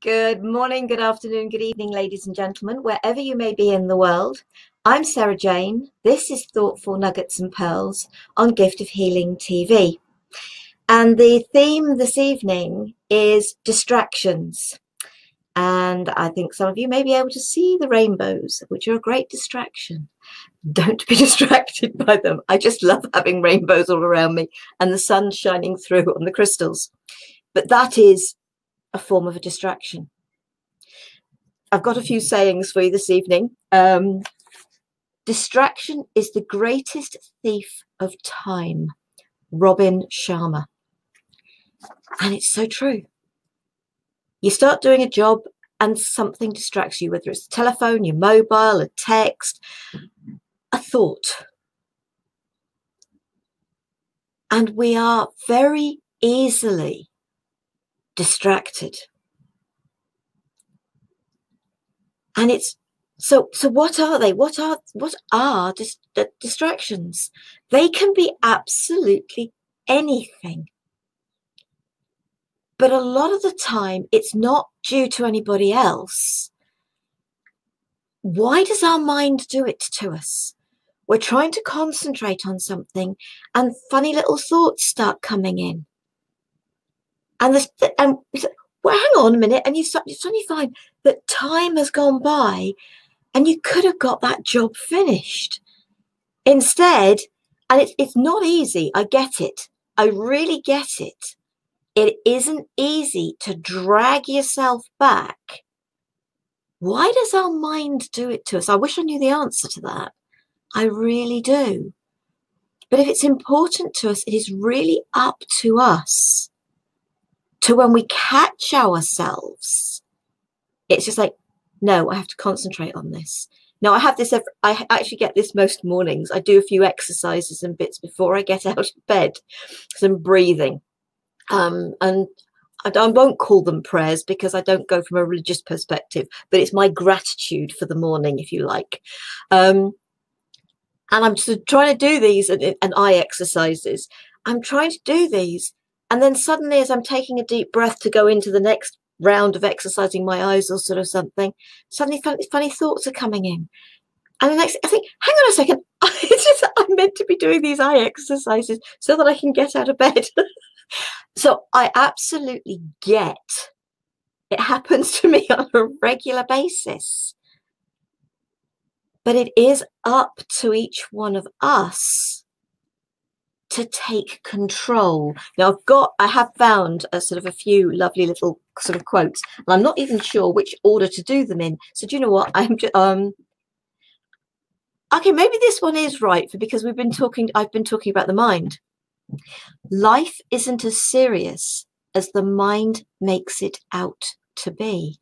Good morning, good afternoon, good evening, ladies and gentlemen, wherever you may be in the world. I'm Sarah Jane. This is Thoughtful Nuggets and Pearls on Gift of Healing TV. And the theme this evening is distractions. And I think some of you may be able to see the rainbows, which are a great distraction. Don't be distracted by them. I just love having rainbows all around me and the sun shining through on the crystals. But that is a form of a distraction. I've got a few sayings for you this evening. Distraction is the greatest thief of time. Robin Sharma. And it's so true. You start doing a job and something distracts you, whether it's the telephone, your mobile, a text, a thought. And we are very easily distracted. And it's so what are they? What are distractions? They can be absolutely anything. But a lot of the time, it's not due to anybody else. Why does our mind do it to us? We're trying to concentrate on something and funny little thoughts start coming in. And well, hang on a minute, and you suddenly find that time has gone by and you could have got that job finished. Instead, and it's not easy, I get it. I really get it. It isn't easy to drag yourself back. Why does our mind do it to us? I wish I knew the answer to that. I really do. But if it's important to us, it is really up to us to, when we catch ourselves, it's just like, no, I have to concentrate on this. Now, I have this, I actually get this most mornings. I do a few exercises and bits before I get out of bed, some breathing. And I won't call them prayers because I don't go from a religious perspective, but it's my gratitude for the morning, if you like. And I'm sort of trying to do these and eye exercises. I'm trying to do these. And then suddenly, as I'm taking a deep breath to go into the next round of exercising my eyes or sort of something, suddenly funny thoughts are coming in. And the next, I think, hang on a second, I'm meant to be doing these eye exercises so that I can get out of bed. So I absolutely get it happens to me on a regular basis. But it is up to each one of us to take control. Now I have found a sort of a few lovely little sort of quotes, and I'm not even sure which order to do them in. So do you know what? I'm just, okay, maybe this one is right because I've been talking about the mind. Life isn't as serious as the mind makes it out to be.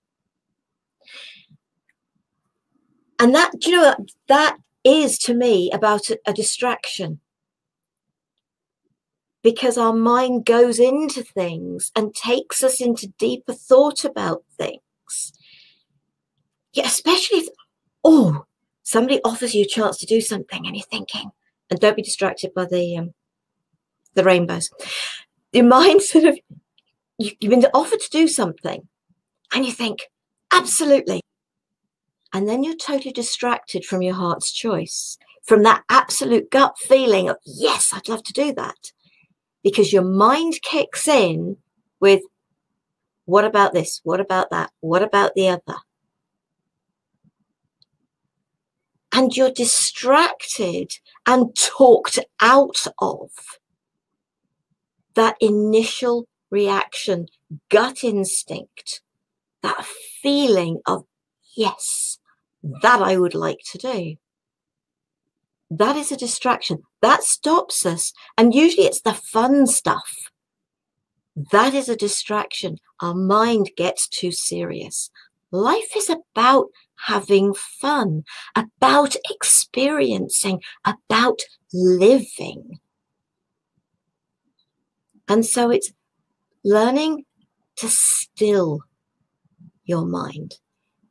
And that, do you know, that is to me about a distraction. Because our mind goes into things and takes us into deeper thought about things. Yeah, especially if, somebody offers you a chance to do something and you're thinking, and don't be distracted by the rainbows. Your mind sort of, you've been offered to do something and you think, absolutely. And then you're totally distracted from your heart's choice, from that absolute gut feeling of, yes, I'd love to do that. Because your mind kicks in with, what about this? What about that? What about the other? And you're distracted and talked out of that initial reaction, gut instinct, that feeling of, yes, that I would like to do. That is a distraction. That stops us. And usually it's the fun stuff. That is a distraction. Our mind gets too serious. Life is about having fun, about experiencing, about living. And so it's learning to still your mind,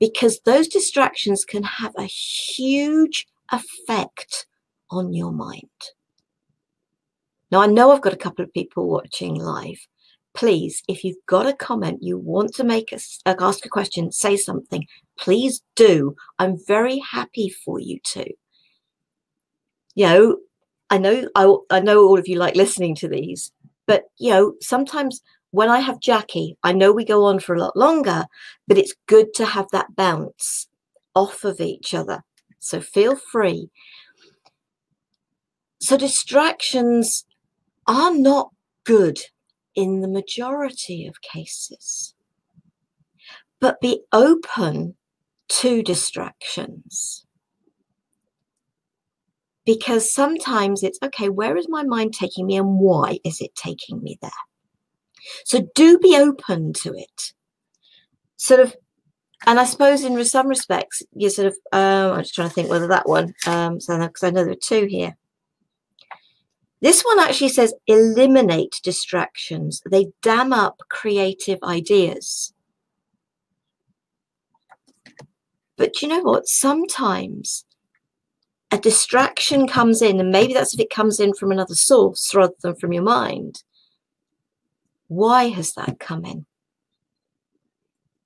because those distractions can have a huge effect on your mind. Now, I know I've got a couple of people watching live, please, if you've got a comment, you want to ask a question, say something, please do. I'm very happy for you to. You know, I know all of you like listening to these, but you know, sometimes when I have Jackie, I know we go on for a lot longer, but it's good to have that bounce off of each other. So feel free. So distractions are not good in the majority of cases, but be open to distractions. Because sometimes it's, okay, where is my mind taking me and why is it taking me there? So do be open to it. Sort of, and I suppose in some respects, you sort of, I'm just trying to think whether that one, because I know there are two here. This one actually says eliminate distractions. They dam up creative ideas. But you know what? Sometimes a distraction comes in, and maybe that's if it comes in from another source rather than from your mind. Why has that come in?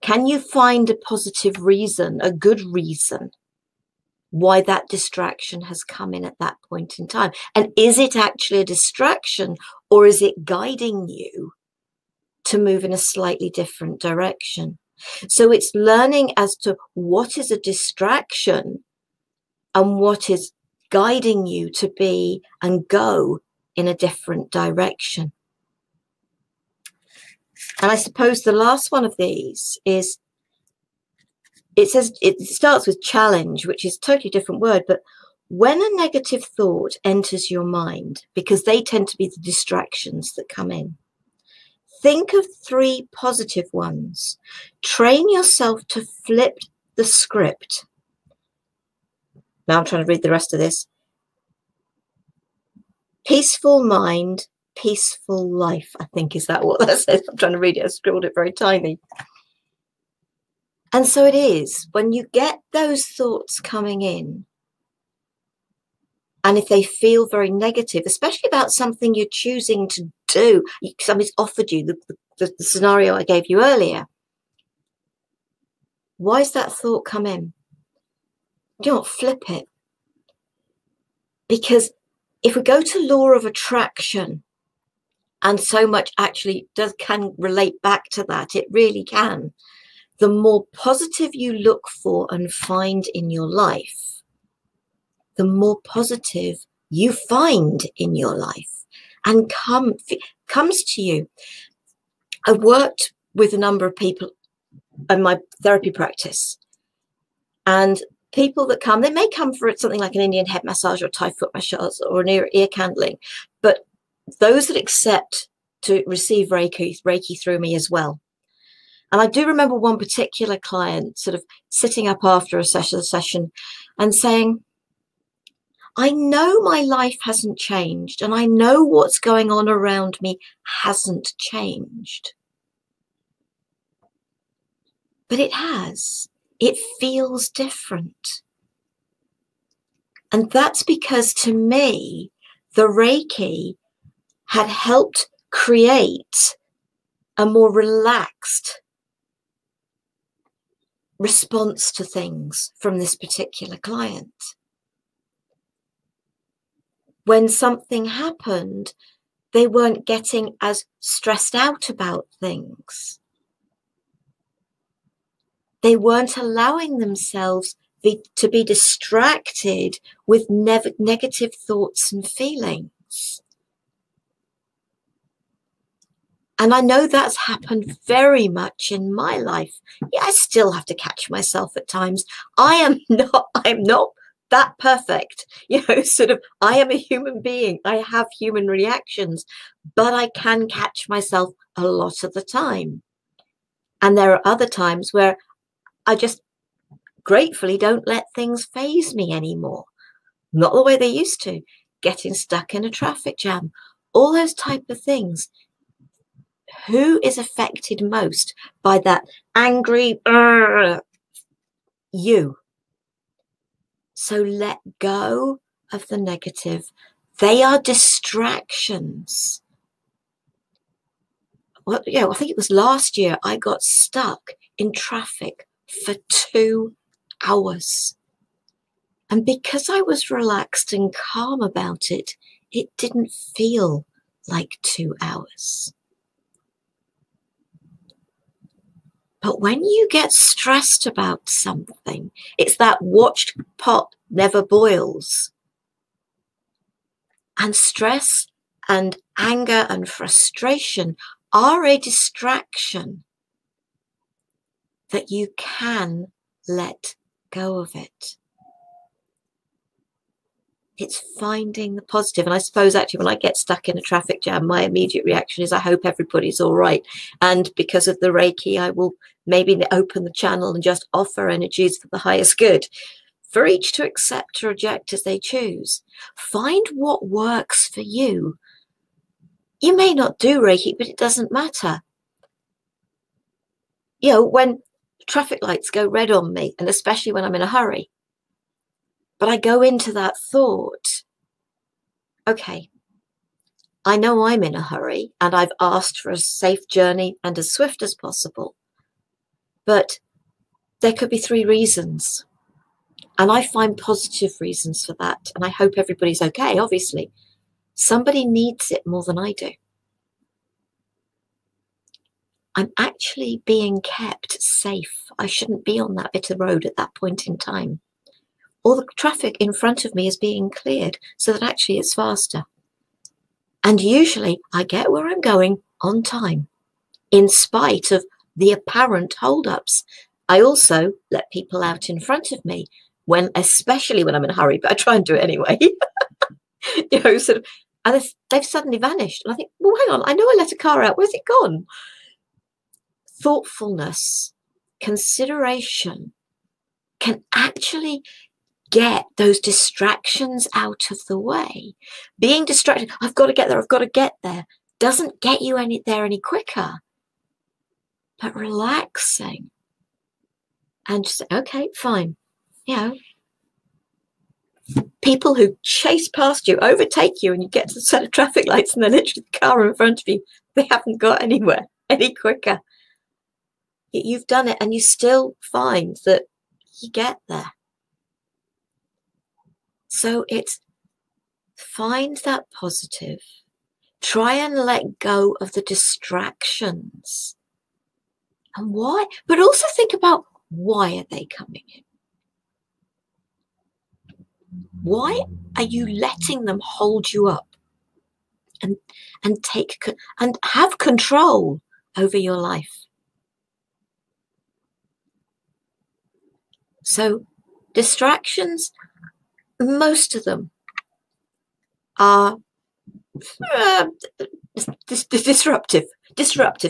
Can you find a positive reason, a good reason, why that distraction has come in at that point in time? And is it actually a distraction, or is it guiding you to move in a slightly different direction? So it's learning as to what is a distraction and what is guiding you to be and go in a different direction. And I suppose the last one of these is, it says, it starts with challenge, which is a totally different word, but when a negative thought enters your mind, because they tend to be the distractions that come in, think of 3 positive ones. Train yourself to flip the script. Now I'm trying to read the rest of this. Peaceful mind, peaceful life, I think is that what that says. I'm trying to read it. I scribbled it very tiny. And so it is, when you get those thoughts coming in, and if they feel very negative, especially about something you're choosing to do, somebody's offered you the scenario I gave you earlier, why does that thought come in? You don't flip it. Because if we go to law of attraction, and so much actually can relate back to that, it really can. The more positive you look for and find in your life, the more positive you find in your life and comes to you. I've worked with a number of people in my therapy practice, and people that come, they may come for something like an Indian head massage or Thai foot massage or an ear candling, but those that accept to receive Reiki through me as well. And I do remember one particular client sort of sitting up after a session and saying, I know my life hasn't changed, and I know what's going on around me hasn't changed. But it has. It feels different. And that's because, to me, the Reiki had helped create a more relaxed response to things from this particular client. When something happened, they weren't getting as stressed out about things. They weren't allowing themselves to be distracted with negative thoughts and feelings. And I know that's happened very much in my life. Yeah, I still have to catch myself at times. I'm not that perfect. Sort of, I am a human being. I have human reactions, but I can catch myself a lot of the time. And there are other times where I just gratefully don't let things faze me anymore. Not the way they used to. Getting stuck in a traffic jam, all those type of things. Who is affected most by that angry? You. So let go of the negative. They are distractions. well, yeah, I think it was last year, I got stuck in traffic for 2 hours. And because I was relaxed and calm about it, it didn't feel like 2 hours. But when you get stressed about something, it's that watched pot never boils. And stress and anger and frustration are a distraction that you can let go of it. It's finding the positive. And I suppose actually when I get stuck in a traffic jam, my immediate reaction is I hope everybody's all right. And because of the Reiki, I will maybe open the channel and just offer energies for the highest good, for each to accept or reject as they choose. Find what works for you. You may not do Reiki, but it doesn't matter. You know, when traffic lights go red on me, and especially when I'm in a hurry, but I go into that thought, okay, I know I'm in a hurry and I've asked for a safe journey and as swift as possible, but there could be 3 reasons. And I find positive reasons for that. And I hope everybody's okay, obviously. Somebody needs it more than I do. I'm actually being kept safe. I shouldn't be on that bit of road at that point in time. All the traffic in front of me is being cleared so that actually it's faster. And usually I get where I'm going on time, in spite of the apparent hold-ups. I also let people out in front of me, especially when I'm in a hurry, but I try and do it anyway. You know, sort of, and they've suddenly vanished. And I think, well, hang on, I know I let a car out. Where's it gone? Thoughtfulness, consideration can actually get those distractions out of the way. Being distracted, I've got to get there, I've got to get there, doesn't get you there any quicker. But relaxing and just, okay, fine. You know, people who chase past you, overtake you, and you get to the set of traffic lights and they're literally the car in front of you. They haven't got anywhere any quicker. You've done it and you still find that you get there. So it's find that positive. Try and let go of the distractions. And why? But also think about, why are they coming in? Why are you letting them hold you up and have control over your life? So distractions, most of them are disruptive.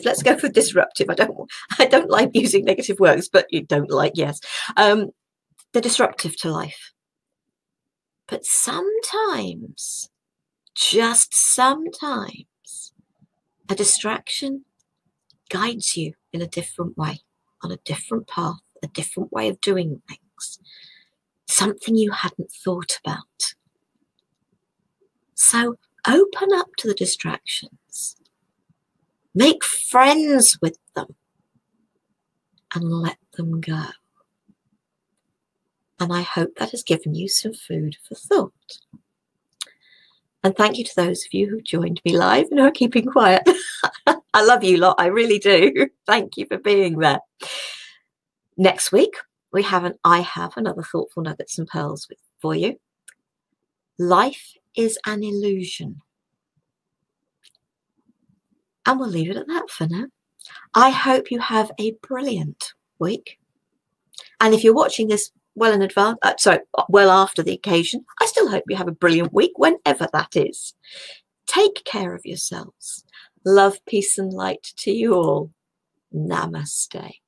Let's go for disruptive. I don't like using negative words, but you don't like, yes. They're disruptive to life. But sometimes, just sometimes, a distraction guides you in a different way, on a different path, a different way of doing things, something you hadn't thought about. So open up to the distractions, make friends with them, and let them go. And I hope that has given you some food for thought. And thank you to those of you who joined me live and who are keeping quiet. I love you lot, I really do. Thank you for being there. Next week, I have another Thoughtful Nuggets and Pearls for you. Life is an illusion. And we'll leave it at that for now. I hope you have a brilliant week. And if you're watching this well in advance, well after the occasion, I still hope you have a brilliant week, whenever that is. Take care of yourselves. Love, peace and light to you all. Namaste.